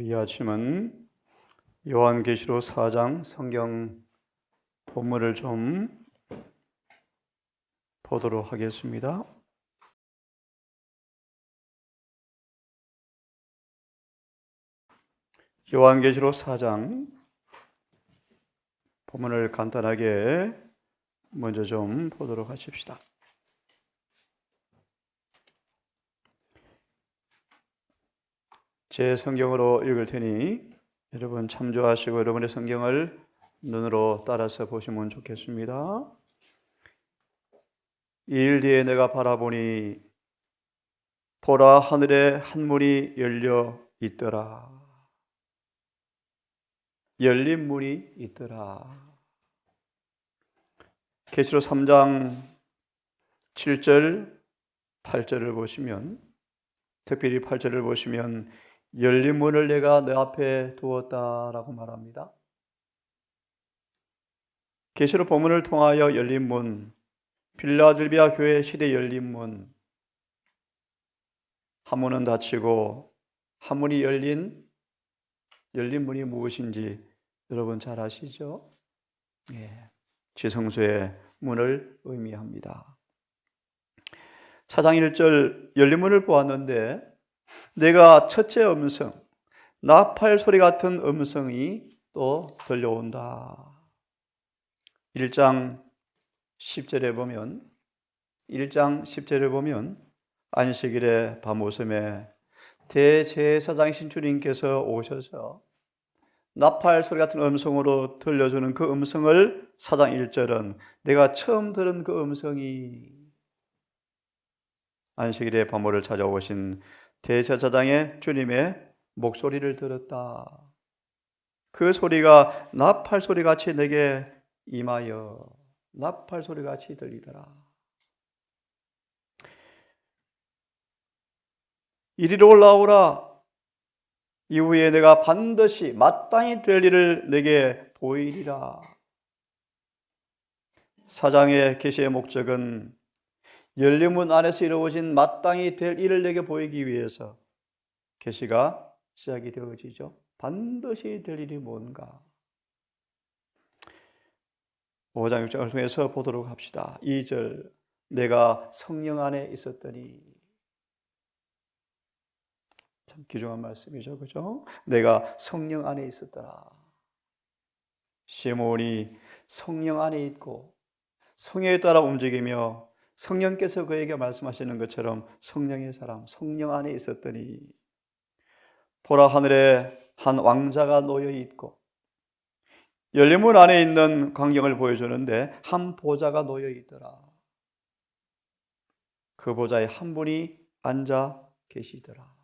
이 아침은 요한계시록 4장 성경 본문을 좀 보도록 하겠습니다. 요한계시록 4장 본문을 간단하게 먼저 좀 보도록 하십시다. 제 성경으로 읽을 테니 여러분 참조하시고 여러분의 성경을 눈으로 따라서 보시면 좋겠습니다. 이 일 뒤에 내가 바라보니 보라, 하늘에 한 문이 열려 있더라. 열린 문이 있더라. 계시록 3장 7절, 8절을 보시면, 특별히 8절을 보시면 열린 문을 내가 내 앞에 두었다라고 말합니다. 계시록 본문을 통하여 열린 문, 필라델비아 교회 시대 열린 문, 한 문은 닫히고 한 문이 열린 문이 무엇인지 여러분 잘 아시죠? 지성소의 문을 의미합니다. 4장 1절 열린 문을 보았는데 내가 첫째 음성, 나팔 소리 같은 음성이 또 들려온다. 1장 10절에 보면 안식일의 밤오섬에 대제사장이신 주님께서 오셔서 나팔 소리 같은 음성으로 들려주는 그 음성을 4장 1절은 내가 처음 들은 그 음성이 안식일의 밤오를 찾아오신 대제사장의 주님의 목소리를 들었다. 그 소리가 나팔 소리같이 내게 임하여 나팔 소리같이 들리더라. 이리로 올라오라. 이후에 내가 반드시 마땅히 될 일을 내게 보이리라. 사장의 계시의 목적은 열린 문 안에서 이루어진 마땅히 될 일을 내게 보이기 위해서 계시가 시작이 되어지죠. 반드시 될 일이 뭔가. 5장 6장을 통해서 보도록 합시다. 2절 내가 성령 안에 있었더니, 참 귀중한 말씀이죠, 그죠? 내가 성령 안에 있었더라. 시몬이 성령 안에 있고 성령에 따라 움직이며 성령께서 그에게 말씀하시는 것처럼 성령의 사람, 성령 안에 있었더니 보라, 하늘에 한 왕자가 놓여 있고, 열린 문 안에 있는 광경을 보여주는데 한 보좌가 놓여 있더라. 그 보좌에 한 분이 앉아 계시더라.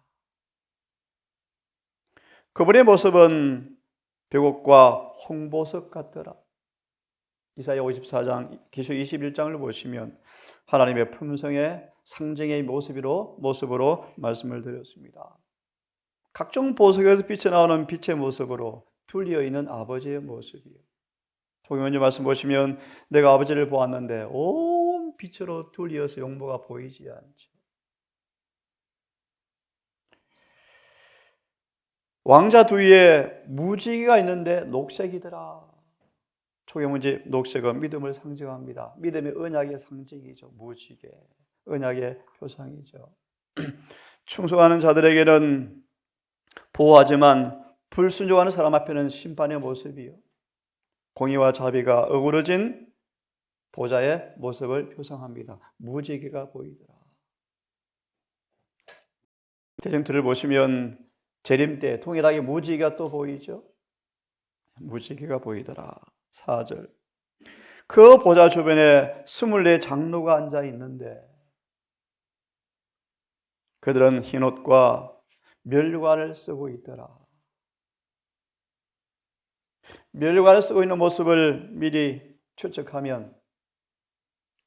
그분의 모습은 벽옥과 홍보석 같더라. 이사야 54장, 계시록 21장을 보시면 하나님의 품성의 상징의 모습으로 말씀을 드렸습니다. 각종 보석에서 빛이 나오는 빛의 모습으로 둘리어 있는 아버지의 모습이에요. 소경원님 말씀 보시면 내가 아버지를 보았는데 온 빛으로 둘리어서 용모가 보이지 않죠. 왕자 뒤에 무지개가 있는데 녹색이더라. 초경문지 녹색은 믿음을 상징합니다. 믿음의 언약의 상징이죠. 무지개, 언약의 표상이죠. 충성하는 자들에게는 보호하지만 불순종하는 사람 앞에는 심판의 모습이요, 공의와 자비가 어우러진 보좌의 모습을 표상합니다. 무지개가 보이더라. 대정틀을 보시면 재림 때 동일하게 무지개가 또 보이죠. 무지개가 보이더라. 4절 그 보좌 주변에 24 장로가 앉아 있는데 그들은 흰옷과 멸관을 쓰고 있더라. 멸관을 쓰고 있는 모습을 미리 추측하면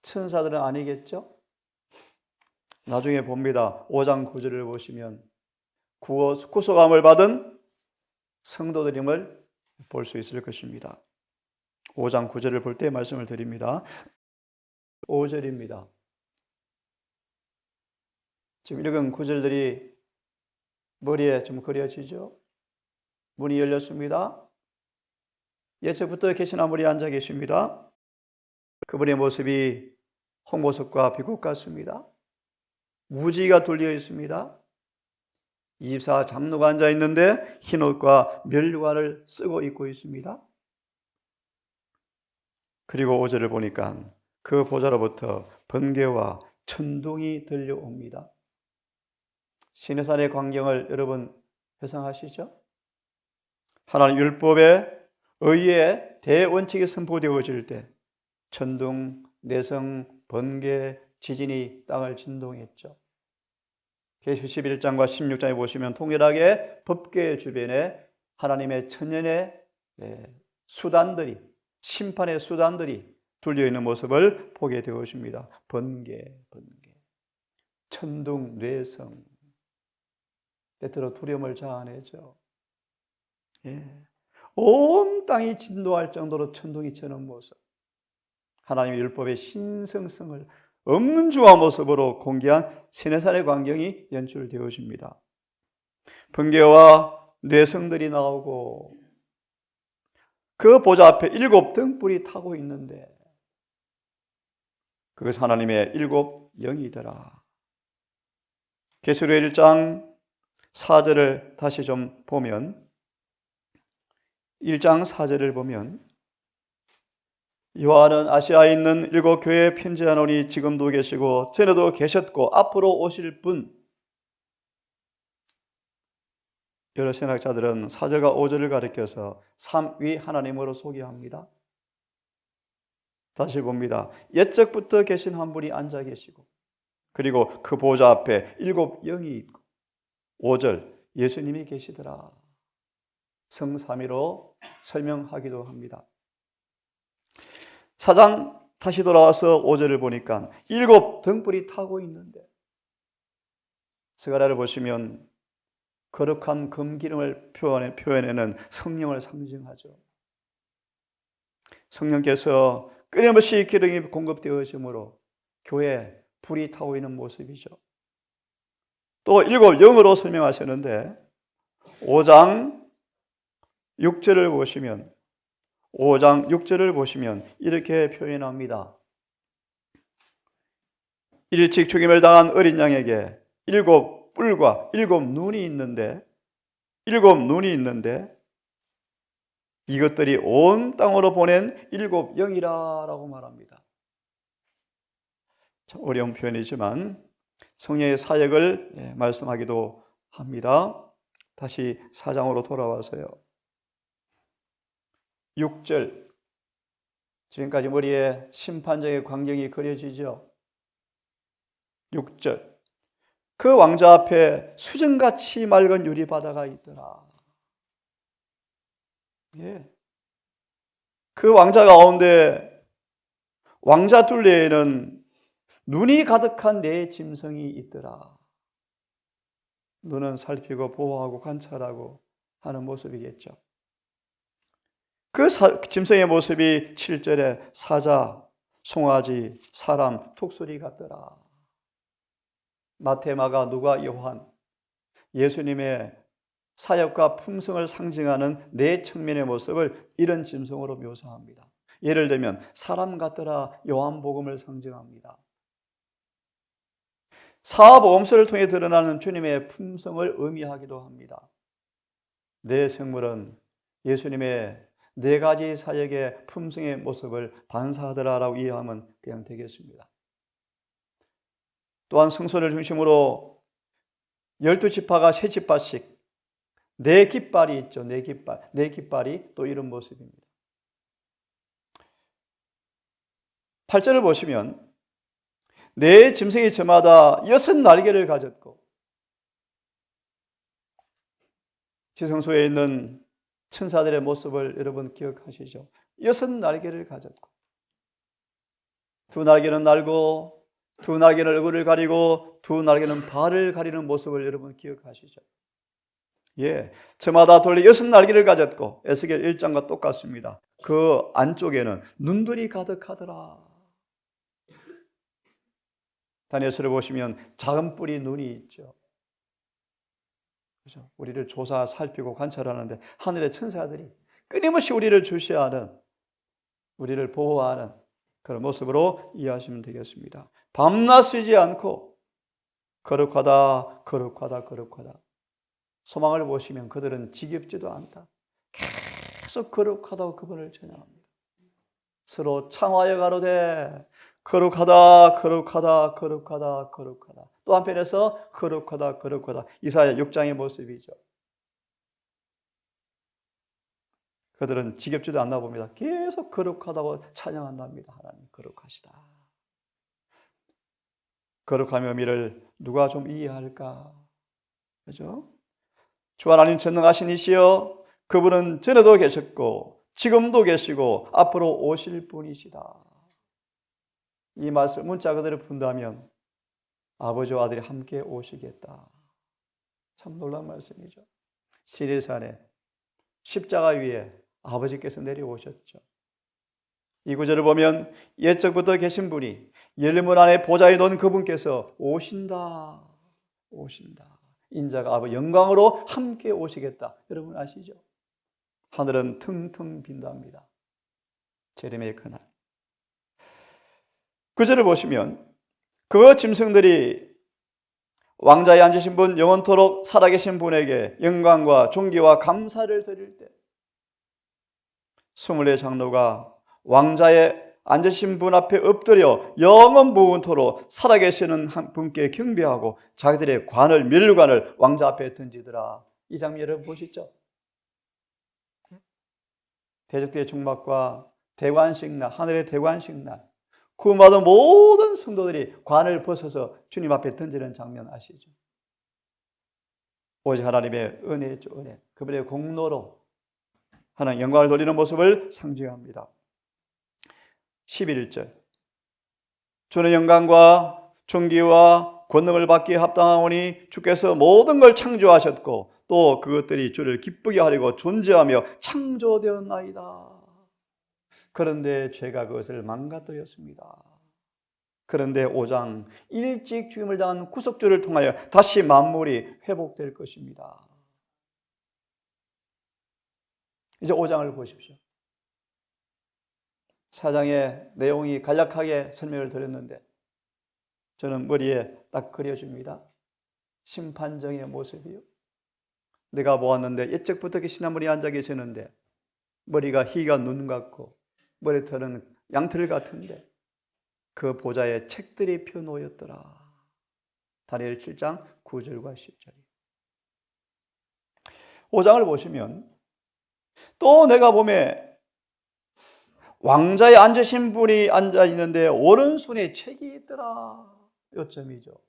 천사들은 아니겠죠? 나중에 봅니다. 5장 9절을 보시면 구속함을 받은 성도들임을 볼 수 있을 것입니다. 5장 9절을 볼 때 말씀을 드립니다. 5절입니다. 지금 읽은 구절들이 머리에 좀 그려지죠? 문이 열렸습니다. 예측부터 계신 한 분이 앉아 계십니다. 그분의 모습이 홍보석과 비꽃 같습니다. 무지가 둘려 있습니다. 24 장로가 앉아 있는데 흰옷과 면류관을 쓰고 있고 있습니다. 그리고 5절을 보니까 그 보좌로부터 번개와 천둥이 들려옵니다. 시내산의 광경을 여러분 회상하시죠? 하나님 율법의 의의 대원칙이 선포되어질 때 천둥, 내성, 번개, 지진이 땅을 진동했죠. 계시록 11장과 16장에 보시면 통일하게 법궤 주변에 하나님의 천년의 수단들이, 심판의 수단들이 둘려있는 모습을 보게 되었습니다. 번개, 천둥, 뇌성, 때때로 두려움을 자아내죠. 온 땅이 진도할 정도로 천둥이 치는 모습, 하나님의 율법의 신성성을 엄중한 모습으로 공개한 시내산의 광경이 연출되어집니다. 번개와 뇌성들이 나오고 그 보좌 앞에 7 등불이 타고 있는데 그것은 하나님의 7 영이더라. 계시록 1장 4절을 다시 좀 보면 1장 4절을 보면 요한은 아시아에 있는 7 교회에 편지하노니 지금도 계시고 전에도 계셨고 앞으로 오실 분. 여러 신학자들은 4절과 5절을 가리켜서 삼위 하나님으로 소개합니다. 다시 봅니다. 옛적부터 계신 한 분이 앉아 계시고 그리고 그 보좌 앞에 7 영이 있고 5절 예수님이 계시더라. 성삼위로 설명하기도 합니다. 4장 다시 돌아와서 5절을 보니까 7 등불이 타고 있는데 스가랴를 보시면 거룩한 금기름을 표현해는 성령을 상징하죠. 성령께서 끊임없이 기름이 공급되어지므로 교회에 불이 타고 있는 모습이죠. 또 7 영으로 설명하셨는데 5장 6절을 보시면 5장 6절을 보시면 이렇게 표현합니다. 일찍 죽임을 당한 어린 양에게 7 뿔과 7 눈이 있는데 이것들이 온 땅으로 보낸 7 영이라고 말합니다. 참 어려운 표현이지만 성령의 사역을 말씀하기도 합니다. 다시 4장으로 돌아와서요. 6절, 지금까지 머리에 심판적인 광경이 그려지죠. 6절, 그 왕자 앞에 수정같이 맑은 유리바다가 있더라. 그 왕자 가운데 왕자 둘레에는 눈이 가득한 네 짐승이 있더라. 눈은 살피고 보호하고 관찰하고 하는 모습이겠죠. 그 짐승의 모습이 7절에 사자, 송아지, 사람, 톡소리 같더라. 마태, 마가, 누가, 요한, 예수님의 사역과 품성을 상징하는 네 측면의 모습을 이런 짐승으로 묘사합니다. 예를 들면 사람 같더라, 요한복음을 상징합니다. 사복음서를 통해 드러나는 주님의 품성을 의미하기도 합니다. 네 생물은 예수님의 4가지 사역의 품성의 모습을 반사하더라라고 이해하면 그냥 되겠습니다. 또한 성소를 중심으로 12지파가 3지파씩 4깃발이 있죠. 4깃발이 또 이런 모습입니다. 8절을 보시면 네 짐승이 저마다 6 날개를 가졌고 지성소에 있는 천사들의 모습을 여러분 기억하시죠? 6 날개를 가졌고 2 날개는 날고 2 날개는 얼굴을 가리고 2 날개는 발을 가리는 모습을 여러분 기억하시죠? 저마다 돌리 6 날개를 가졌고 에스겔 1장과 똑같습니다. 그 안쪽에는 눈들이 가득하더라. 다니엘서를 보시면 작은 뿔이 눈이 있죠. 그죠? 우리를 조사, 살피고 관찰하는데 하늘의 천사들이 끊임없이 우리를 주시하는, 우리를 보호하는 그런 모습으로 이해하시면 되겠습니다. 밤낮 쉬지 않고 거룩하다, 거룩하다, 거룩하다. 소망을 보시면 그들은 지겹지도 않다. 계속 거룩하다고 그분을 찬양합니다. 서로 창화여 가로되 거룩하다, 거룩하다, 거룩하다, 거룩하다. 또 한편에서 거룩하다, 거룩하다. 이사야 6장의 모습이죠. 그들은 지겹지도 않나 봅니다. 계속 거룩하다고 찬양한답니다. 하나님 거룩하시다. 거룩함의 의미를 누가 좀 이해할까? 그죠? 주 하나님 전능하신 이시여, 그분은 전에도 계셨고 지금도 계시고 앞으로 오실 분이시다. 이 말씀 문자 그대로 푼다면 아버지와 아들이 함께 오시겠다. 참 놀라운 말씀이죠. 시내산에 십자가 위에 아버지께서 내려오셨죠. 이 구절을 보면 옛적부터 계신 분이 열문 안에 보좌에 놓은 그분께서 오신다. 오신다. 인자가 아버지 영광으로 함께 오시겠다. 여러분 아시죠? 하늘은 텅텅 빈답니다. 재림의 그날. 구절을 보시면 그 짐승들이 왕자에 앉으신 분, 영원토록 살아계신 분에게 영광과 존귀와 감사를 드릴 때 24 장로가 왕자에 앉으신 분 앞에 엎드려 영원무운토록 살아계시는 한 분께 경배하고 자기들의 관을, 면류관을 왕자 앞에 던지더라. 이 장면 여러분 보시죠? 대적들의 중막과 대관식 날, 하늘의 대관식 날, 구원받은 모든 성도들이 관을 벗어서 주님 앞에 던지는 장면 아시죠? 오직 하나님의 은혜죠, 은혜. 그분의 공로로 하나님 영광을 돌리는 모습을 상징합니다. 11절. 주는 영광과 존귀와 권능을 받기에 합당하오니 주께서 모든 걸 창조하셨고 또 그것들이 주를 기쁘게 하려고 존재하며 창조되었나이다. 그런데 죄가 그것을 망가뜨렸습니다. 그런데 5장 일찍 죽임을 당한 구속주를 통하여 다시 만물이 회복될 것입니다. 이제 5장을 보십시오. 4장의 내용이 간략하게 설명을 드렸는데 저는 머리에 딱 그려집니다. 심판정의 모습이요. 내가 보았는데 옛적부터 계신 한 분이 앉아 계시는데 머리가 희가 눈 같고 머리털은 양털 같은데 그 보좌에 책들이 펴놓였더라. 다니엘 7장 9절과 10절. 5장을 보시면 또 내가 보매 왕자에 앉으신 분이 앉아 있는데 오른손에 책이 있더라. 요점이죠.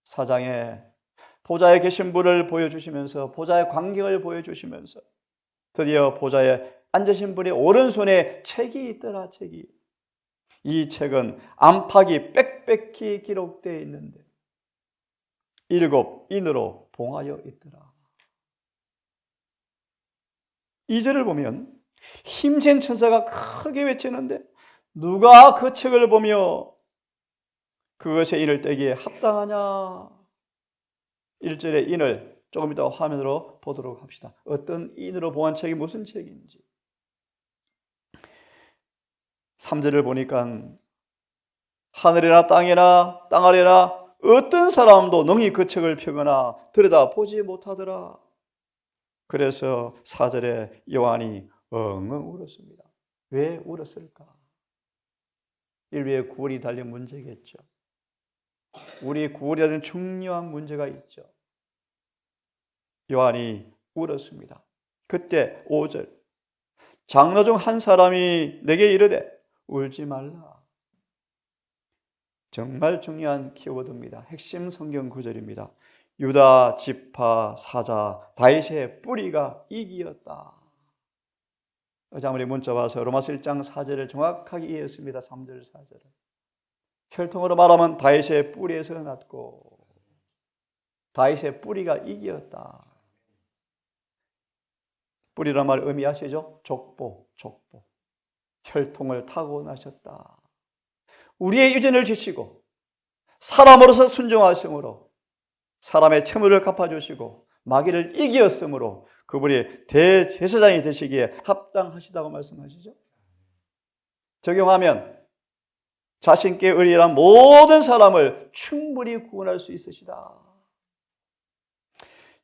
4장에 보좌에 계신 분을 보여주시면서 보좌의 광경을 보여주시면서 드디어 보좌에 앉으신 분의 오른손에 책이 있더라. 책이. 이 책은 안팎이 빽빽히 기록되어 있는데 7 인으로 봉하여 있더라. 2절을 보면 힘센 천사가 크게 외치는데 누가 그 책을 보며 그것의 인을 떼기에 합당하냐. 1절의 인을 조금 이따 화면으로 보도록 합시다. 어떤 인으로 봉한 책이 무슨 책인지. 3절을 보니까 하늘이나 땅이나 땅 아래나 어떤 사람도 능히 그 책을 펴거나 들여다보지 못하더라. 그래서 4절에 요한이 엉엉 울었습니다. 왜 울었을까? 인류의 구원이 달린 문제겠죠. 우리 구원이 달린 중요한 문제가 있죠. 요한이 울었습니다. 그때 5절 장로 중 한 사람이 내게 이르되 울지 말라. 정말 중요한 키워드입니다. 핵심 성경 구절입니다. 유다 지파 사자 다윗의 뿌리가 이기었다. 어제 문자 와서 로마서 1장 4절을 정확하게 이해했습니다. 3절 4절을. 혈통으로 말하면 다윗의 뿌리에서 났고 다윗의 뿌리가 이기었다. 뿌리란 말 의미하시죠? 족보, 족보. 혈통을 타고나셨다. 우리의 유전을 지시고 사람으로서 순종하심으로 사람의 채무를 갚아주시고 마귀를 이기었으므로 그분이 대제사장이 되시기에 합당하시다고 말씀하시죠. 적용하면 자신께 의리한 모든 사람을 충분히 구원할 수 있으시다.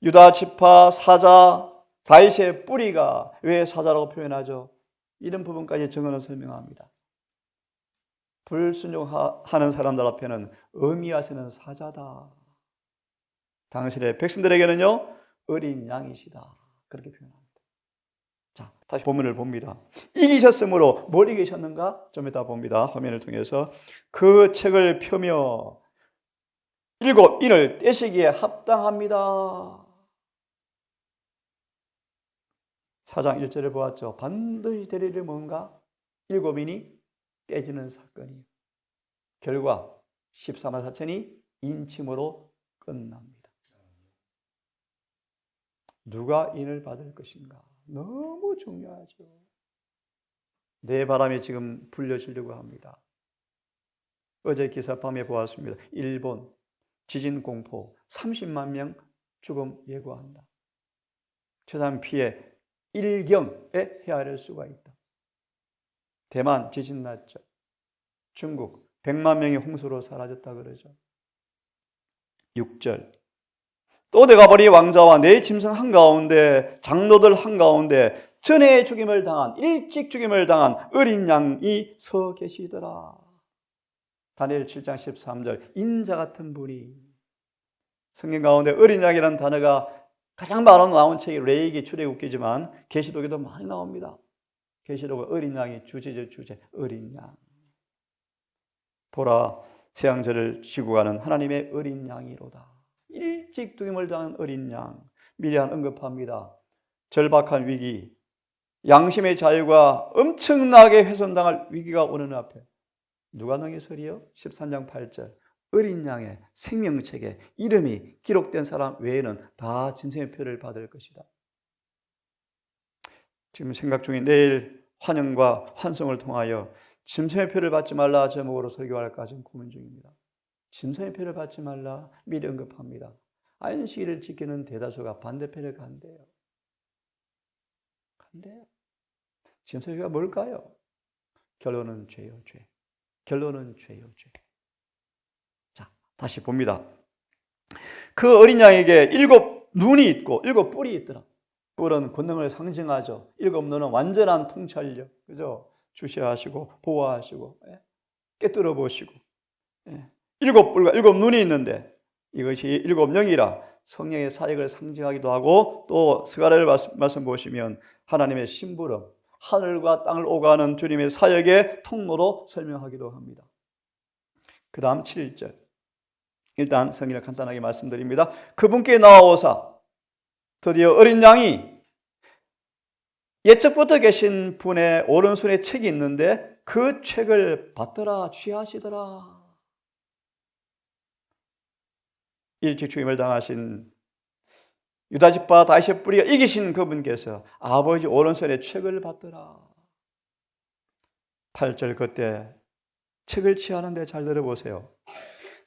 유다 지파 사자 다윗의 뿌리가 왜 사자라고 표현하죠? 이런 부분까지 증언을 설명합니다. 불순종하는 사람들 앞에는 의미하시는 사자다. 당신의 백성들에게는요, 어린 양이시다. 그렇게 표현합니다. 자, 다시 본문을 봅니다. 이기셨으므로 뭘 이기셨는가? 좀 이따 봅니다. 화면을 통해서 그 책을 펴며 7 인을 떼시기에 합당합니다. 4장 1절을 보았죠. 반드시 되리를 뭔가 7 인이 떼지는 사건이에요. 결과 14만 4천이 인침으로 끝납니다. 누가 인을 받을 것인가? 너무 중요하죠. 내 바람이 지금 불려지려고 합니다. 어제 기사 밤에 보았습니다. 일본 지진 공포 30만 명 죽음 예고한다. 재산 피해 1경에 헤아릴 수가 있다. 대만 지진 났죠. 중국 100만 명이 홍수로 사라졌다 그러죠. 6절 또 내가 보니 왕자와 내 짐승 한가운데 장로들 한가운데 전에 죽임을 당한 일찍 죽임을 당한 어린 양이 서 계시더라. 다니엘 7장 13절 인자 같은 분이 성경 가운데 어린 양이라는 단어가 가장 많이 나온 책이 레위기 출애굽기지만 계시록에도 많이 나옵니다. 계시록은 어린 양이 주제죠. 주제 어린 양. 보라 세상절을 지고 가는 하나님의 어린 양이로다. 일찍 죽임을 당한 어린 양. 미리한 언급합니다. 절박한 위기, 양심의 자유가 엄청나게 훼손당할 위기가 오는 앞에 누가 능히 서리요? 13장 8절 어린 양의 생명책에 이름이 기록된 사람 외에는 다 짐승의 표를 받을 것이다. 지금 생각 중인 내일 환영과 환송을 통하여 짐승의 표를 받지 말라 제목으로 설교할까 지금 고민 중입니다. 짐승의 표를 받지 말라 미리 언급합니다. 안식일을 지키는 대다수가 반대편에 간대요. 간대요. 짐승의 표가 뭘까요? 결론은 죄요, 죄. 결론은 죄요, 죄. 자, 다시 봅니다. 그 어린 양에게 7 눈이 있고 7 뿔이 있더라. 뿔은 권능을 상징하죠. 7 눈은 완전한 통찰력, 그죠? 주시하시고 보호하시고 깨뜨려 보시고 7 뿔과 7 눈이 있는데 이것이 7 영이라 성령의 사역을 상징하기도 하고 또 스가랴를 말씀 보시면 하나님의 심부름, 하늘과 땅을 오가는 주님의 사역의 통로로 설명하기도 합니다. 그 다음 7절 일단 성경을 간단하게 말씀드립니다. 그분께 나와오사 드디어 어린 양이 옛적부터 계신 분의 오른손에 책이 있는데 그 책을 받더라 취하시더라. 일찍 죽임을 당하신 유다지파 다윗의 뿌리가 이기신 그분께서 아버지 오른손에 책을 받더라. 8절 그때 책을 취하는데 잘 들어보세요.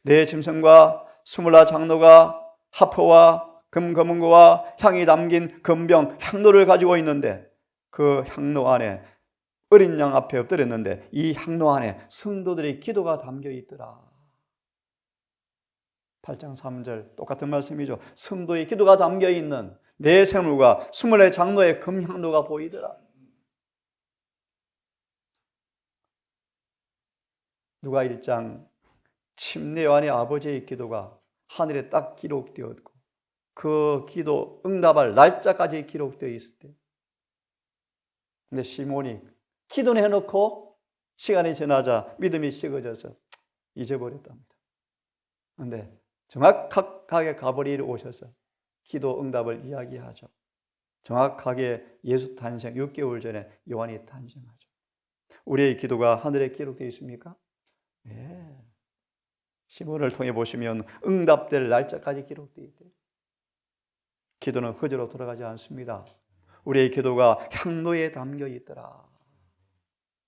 내 짐승과 21 장로가 하포와 금거문고와 향이 담긴 금병 향로를 가지고 있는데 그 향로 안에 어린 양 앞에 엎드렸는데 이 향로 안에 성도들의 기도가 담겨 있더라. 8장 3절 똑같은 말씀이죠. 성도의 기도가 담겨 있는 내 생물과 24 장로의 금향로가 보이더라. 누가 1장 침례 요한의 아버지의 기도가 하늘에 딱 기록되었고 그 기도 응답할 날짜까지 기록되어 있을 때 근데 시몬이 기도는 해놓고 시간이 지나자 믿음이 식어져서 잊어버렸답니다. 그런데 정확하게 가버리를 오셔서 기도 응답을 이야기하죠. 정확하게 예수 탄생 6개월 전에 요한이 탄생하죠. 우리의 기도가 하늘에 기록되어 있습니까? 네. 시몬을 통해 보시면 응답될 날짜까지 기록되어 있대요. 기도는 허저로 돌아가지 않습니다. 우리의 기도가 향로에 담겨 있더라.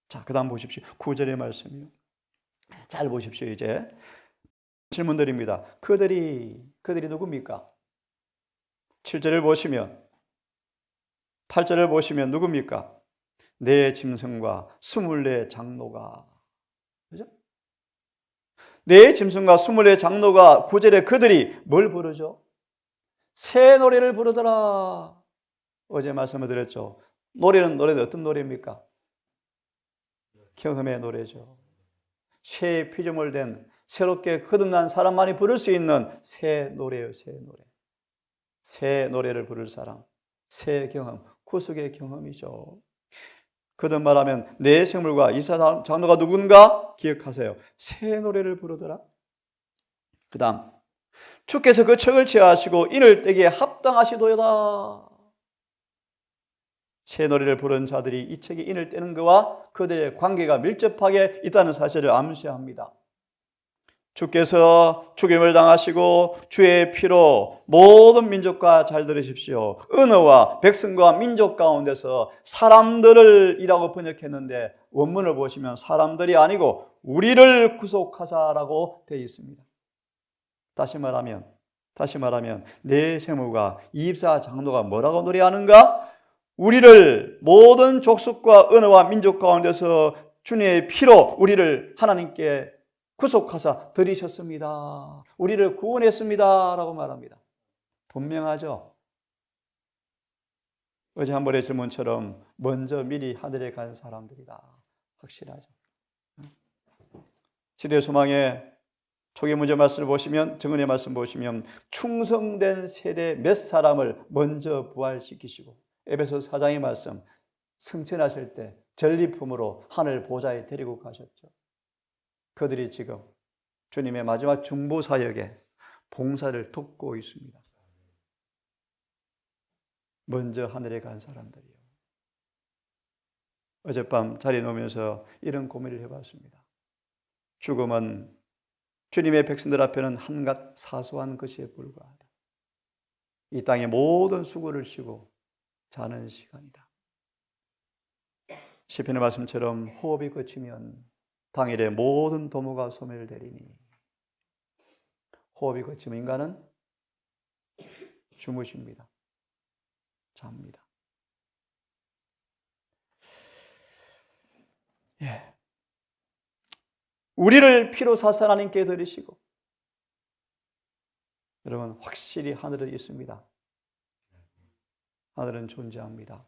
자, 그 다음 보십시오. 9절의 말씀이요. 잘 보십시오. 이제 질문 드립니다. 그들이 누굽니까? 7절을 보시면 8절을 보시면 누굽니까? 네 짐승과 24 장로가, 그죠? 네 짐승과 24 장로가 9절에 그들이 뭘 부르죠? 새 노래를 부르더라. 어제 말씀을 드렸죠. 노래는 어떤 노래입니까? 경험의 노래죠. 새 피조물 된 새롭게 거듭난 사람만이 부를 수 있는 새 노래예요. 새 노래. 새 노래를 부를 사람, 새 경험, 구속의 경험이죠. 거듭 말하면 내 생물과 이사 장로가 누군가 기억하세요. 새 노래를 부르더라. 그 다음 주께서 그 척을 취하시고 인을 떼기에 합당하시도다. 새 노래를 부른 자들이 이 척의 인을 떼는 것과 그들의 관계가 밀접하게 있다는 사실을 암시합니다. 주께서 죽임을 당하시고 주의 피로 모든 민족과 잘 들으십시오. 언어와 백성과 민족 가운데서 사람들을 이라고 번역했는데 원문을 보시면 사람들이 아니고 우리를 구속하사라고 되어 있습니다. 다시 말하면 내 생모가 24 장로가 뭐라고 노래하는가? 우리를 모든 족속과 언어와 민족 가운데서 주님의 피로 우리를 하나님께 구속하사 들이셨습니다. 우리를 구원했습니다. 라고 말합니다. 분명하죠? 어제 한 번의 질문처럼 먼저 미리 하늘에 간 사람들이다. 확실하죠? 시대의 소망의 초기 문제 말씀을 보시면, 정은의 말씀 보시면 충성된 세대 몇 사람을 먼저 부활시키시고 에베소 4장의 말씀 승천하실 때 전리품으로 하늘 보좌에 데리고 가셨죠. 그들이 지금 주님의 마지막 중보 사역에 봉사를 돕고 있습니다. 먼저 하늘에 간 사람들이요. 어젯밤 자리에 누우면서 이런 고민을 해봤습니다. 죽음은 주님의 백성들 앞에는 한갓 사소한 것에 불과하다. 이 땅의 모든 수고를 쉬고 자는 시간이다. 시편의 말씀처럼 호흡이 그치면 당일에 모든 도모가 소멸되리니, 호흡이 그치면 인간은 주무십니다. 잡니다. 예. 우리를 피로 사사 하나님께 드리시고, 여러분 확실히 하늘에 있습니다. 하늘은 존재합니다.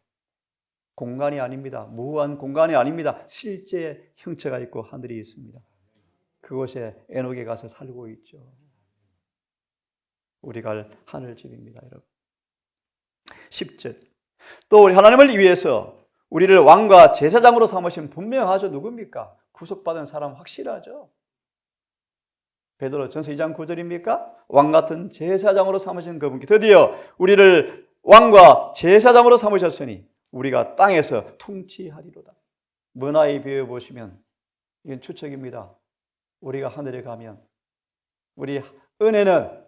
공간이 아닙니다. 무한 공간이 아닙니다. 실제 형체가 있고 하늘이 있습니다. 그곳에 에녹에 가서 살고 있죠. 우리 갈 하늘집입니다, 여러분. 10절. 또 우리 하나님을 위해서 우리를 왕과 제사장으로 삼으신, 분명하죠. 누굽니까? 구속받은 사람 확실하죠. 베드로 전서 2장 9절입니까? 왕 같은 제사장으로 삼으신 그분께 드디어 우리를 왕과 제사장으로 삼으셨으니 우리가 땅에서 통치하리로다. 문화에 비유해 보시면 이건 추측입니다. 우리가 하늘에 가면 우리 은혜는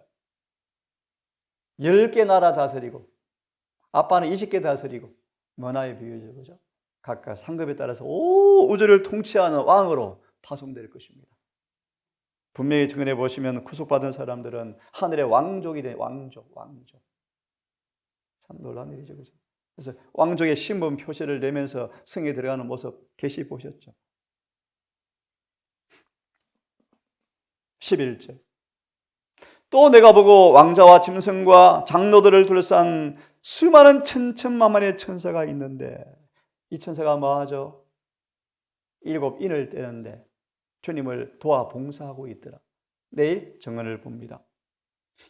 10개 나라 다스리고 아빠는 20개 다스리고, 문화에 비유죠. 그죠? 각각 상급에 따라서 온 우주를 통치하는 왕으로 파송될 것입니다. 분명히 증언해 보시면 구속받은 사람들은 하늘의 왕족이 돼. 왕족. 참 놀라운 일이죠. 그죠? 그래서 왕족의 신분 표시를 내면서 성에 들어가는 모습 계시 보셨죠? 11절. 또 내가 보고 왕자와 짐승과 장로들을 둘러싼 수많은 천천만만의 천사가 있는데, 이 천사가 뭐하죠? 7 인을 떼는데 주님을 도와 봉사하고 있더라. 내일 정언을 봅니다.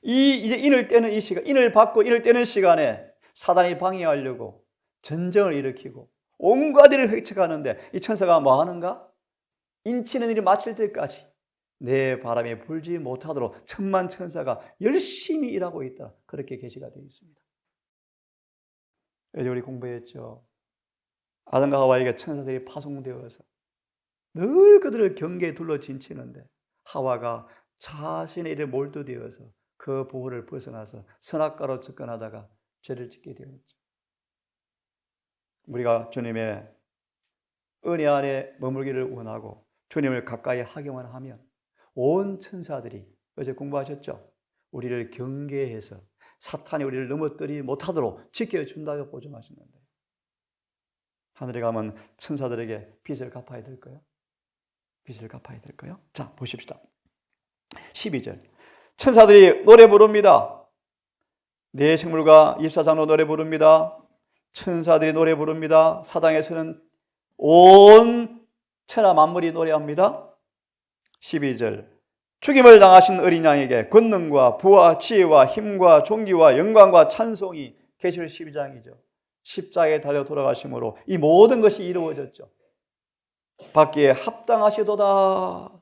이제 인을 떼는 이 시간, 인을 받고 인을 떼는 시간에 사단이 방해하려고 전쟁을 일으키고 온갖 일을 획책하는데 이 천사가 뭐 하는가? 인치는 일이 마칠 때까지 내 바람에 불지 못하도록 천만 천사가 열심히 일하고 있다. 그렇게 계시가 되어 있습니다. 어제 우리 공부했죠. 아담과 하와에게 천사들이 파송되어서 늘 그들을 경계에 둘러 진치는데 하와가 자신의 일에 몰두되어서 그 보호를 벗어나서 선악과로 접근하다가 죄를 짓게 되었죠. 우리가 주님의 은혜 안에 머물기를 원하고 주님을 가까이 하기만 하면 온 천사들이, 어제 공부하셨죠? 우리를 경계해서 사탄이 우리를 넘어뜨리지 못하도록 지켜준다고 보증하시는데, 하늘에 가면 천사들에게 빚을 갚아야 될까요? 빚을 갚아야 될까요? 자, 보십시다. 12절. 천사들이 노래 부릅니다. 네 생물과 24장로 노래 부릅니다. 천사들이 노래 부릅니다. 사당에서는 온 천하 만물이 노래합니다. 12절. 죽임을 당하신 어린 양에게 권능과 부와 지혜와 힘과 존귀와 영광과 찬송이, 계시록 12장이죠. 십자가에 달려 돌아가심으로 이 모든 것이 이루어졌죠. 받기에 합당하시도다.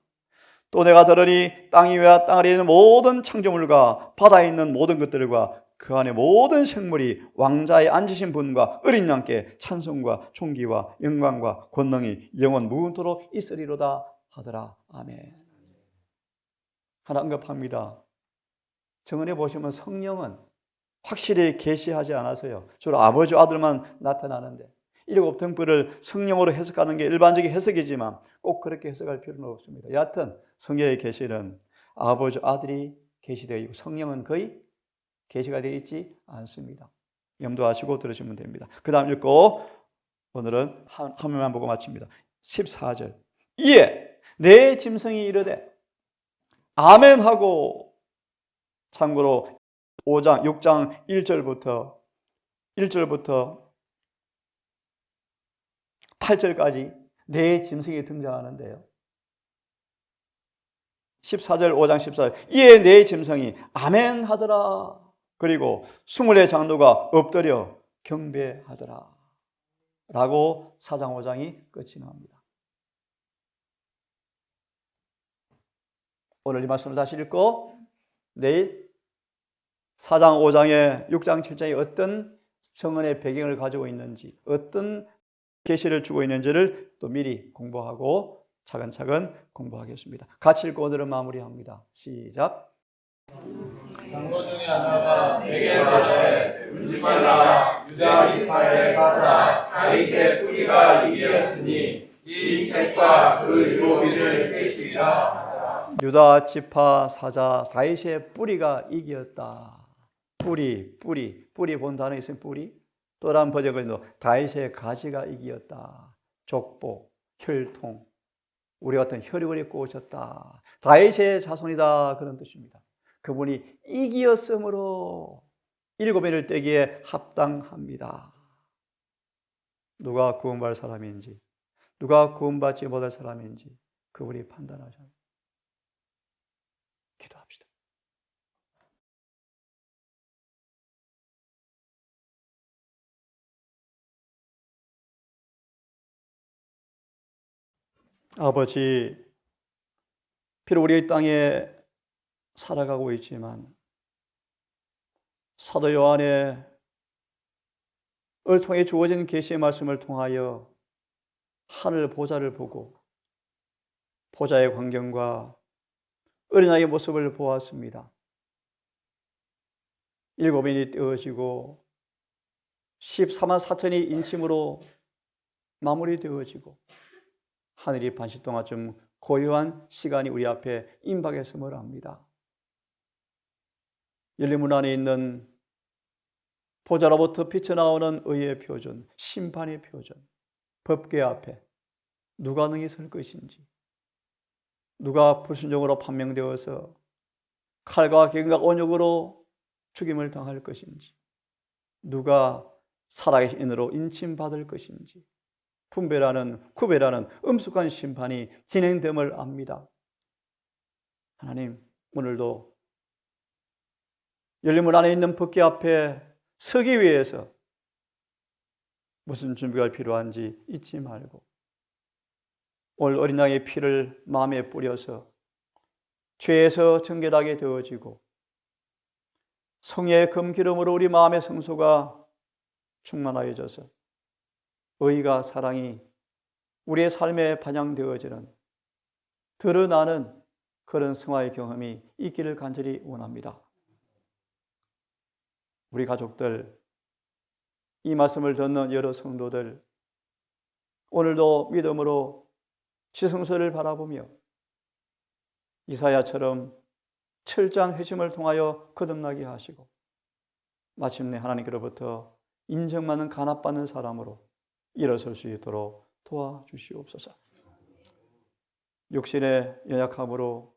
또 내가 들으니 땅 위와 땅 아래에 있는 모든 창조물과 바다에 있는 모든 것들과 그 안에 모든 생물이 왕자에 앉으신 분과 어린 양께 찬송과 존귀와 영광과 권능이 영원 무궁토록 있으리로다 하더라. 아멘. 하나 언급합니다. 정언해 보시면 성령은 확실히 계시하지 않아서요, 주로 아버지 아들만 나타나는데, 일곱 등불을 성령으로 해석하는 게 일반적인 해석이지만 꼭 그렇게 해석할 필요는 없습니다. 여하튼 성경의 계시는 아버지 아들이 계시되어 있고 성령은 거의 계시가 되어 있지 않습니다. 염두하시고 들으시면 됩니다. 그 다음 읽고 오늘은 화면만 보고 마칩니다. 14절. 이에 내 짐승이 이르되 아멘 하고, 참고로 5장 6장 1절부터 8절까지 네 짐승이 등장하는데요. 14절 5장 14절. 이에 네 짐승이 아멘 하더라. 그리고 24 장로가 엎드려 경배하더라. 라고 4장 5장이 끝이 납니다. 오늘 이 말씀을 다시 읽고 내일 4장 5장에 6장 7장이 어떤 정언의 배경을 가지고 있는지, 어떤 계시를 주고 있는지를 또 미리 공부하고 차근차근 공부하겠습니다. 같이 읽고 오늘은 마무리합니다. 시작. 장로 중에 하나가 내게 말하되 울지 말라. 유다 지파의 사자 다윗의 뿌리가 이기었으니 이 책과 그 일곱이를 떼시리라. 유다 지파 사자 다윗의 뿌리가 이기었다. 뿌리 본 단어에 있으면 뿌리. 또 다른 버전은 다윗의 가지가 이기었다. 족보, 혈통, 우리 같은 혈육을 입고 오셨다. 다윗의 자손이다, 그런 뜻입니다. 그분이 이기었으므로 일곱 해를 떼기에 합당합니다. 누가 구원받을 사람인지, 누가 구원받지 못할 사람인지 그분이 판단하셔요. 기도합시다. 아버지, 비록 우리 땅에 살아가고 있지만 사도 요한의 통해 주어진 계시의 말씀을 통하여 하늘 보좌를 보고 보좌의 광경과 어린아이의 모습을 보았습니다. 일곱인이 떼어지고 14만 4천이 인침으로 마무리되어지고 하늘이 반시 동안쯤 고요한 시간이 우리 앞에 임박했음을 압니다. 열린 문 안에 있는 보좌로부터 비쳐나오는 의의 표준, 심판의 표준, 법궤 앞에 누가 능히 설 것인지, 누가 불순종으로 판명되어서 칼과 갱각 온역으로 죽임을 당할 것인지, 누가 살아계신 인으로 인침받을 것인지, 구별하는 엄숙한 심판이 진행됨을 압니다. 하나님, 오늘도 열린 문 안에 있는 법궤 앞에 서기 위해서 무슨 준비가 필요한지 잊지 말고 오늘 어린 양의 피를 마음에 뿌려서 죄에서 정결하게 되어지고 성의 금기름으로 우리 마음의 성소가 충만하여져서 의가 사랑이 우리의 삶에 반영되어지는 드러나는 그런 성화의 경험이 있기를 간절히 원합니다. 우리 가족들, 이 말씀을 듣는 여러 성도들, 오늘도 믿음으로 지성소를 바라보며 이사야처럼 철저한 회심을 통하여 거듭나게 하시고 마침내 하나님께로부터 인정받는 간합받는 사람으로 일어설 수 있도록 도와주시옵소서. 육신의 연약함으로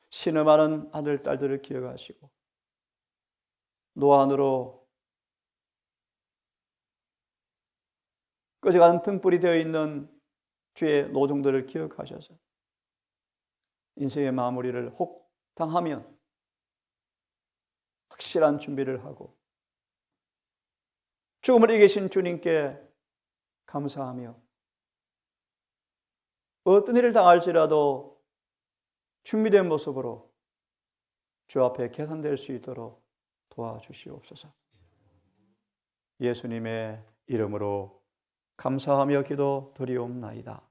신음하는 아들, 딸들을 기억하시고 노안으로 꺼져가는 등불이 되어 있는 주의 노종들을 기억하셔서 인생의 마무리를 혹 당하면 확실한 준비를 하고 죽음을 이기신 주님께 감사하며 어떤 일을 당할지라도 준비된 모습으로 주 앞에 계산될 수 있도록 도와주시옵소서. 예수님의 이름으로 감사하며 기도드리옵나이다.